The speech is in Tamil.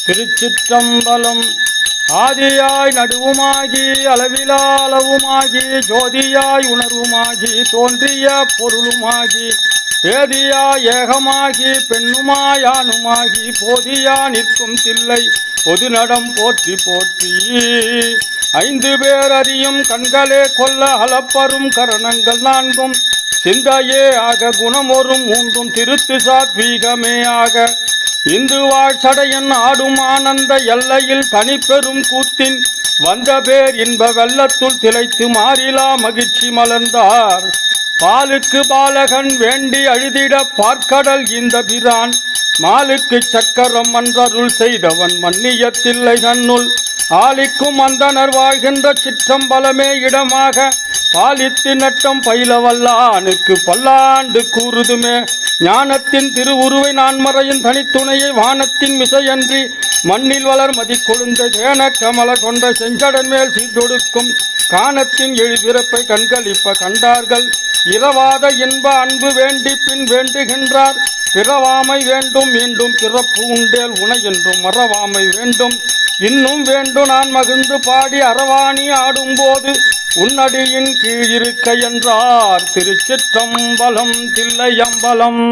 திருச்சிற்றம்பலம். ஆதியாய் நடுவுமாகி அளவிலா அளவுமாகி ஜோதியாய் உணர்வுமாகி தோன்றிய பொருளுமாகி வேதியா ஏகமாகி பெண்ணுமாயானுமாகி போதியா நிற்கும் தில்லை பொது நடம் போற்றி போற்றி. ஐந்து பேர் அறியும் கண்களே கொல்ல அளப்பரும் கரணங்கள் நான்கும் சிந்தையே ஆக குணமொரும் மூன்றும் திருத்து சாத்வீகமே ஆக இந்து வாழ்சடையன் ஆடும் ஆனந்த எல்லையில் தனிப்பெரும் கூத்தின் வந்த பேர் இன்ப வெள்ளத்துள் திளைத்து மாறிலா மகிழ்ச்சி மலர்ந்தார். பாலுக்கு பாலகன் வேண்டி அழுதிட பார்க்கடல் இந்த பிரான் மாலுக்கு சக்கரம் அன்றருள் செய்தவன் மன்னியத்தில்லை தன்னுள் ஆலிக்கும் அந்தனர் வாழ்கின்ற சிற்றம்பலமே இடமாக பாலித்து நட்டம் பயிலவல்லானுக்கு பல்லாண்டு கூறுதுமே. ஞானத்தின் திருவுருவை நான்மறையின் தனித்துணையை வானத்தின் மிசையன்றி மண்ணில் வளர் மதி கொழுந்த தேன கமல கொண்ட செஞ்சடன் மேல் சீர்தொடுக்கும் காணத்தின் எழுபிறப்பை கண்களிப்ப கண்டார்கள். இரவாத இன்ப அன்பு வேண்டி பின் வேண்டுகின்றார் பிறவாமை வேண்டும் மீண்டும் பிறப்பு உண்டேல் உணை என்றும் மறவாமை வேண்டும் இன்னும் வேண்டும் நான் மகிழ்ந்து பாடி அரவாணி ஆடும்போது உன்னடியின் கீழ் இருக்க என்றார். திருச்சிற்றம்பலம் தில்லையம்பலம்.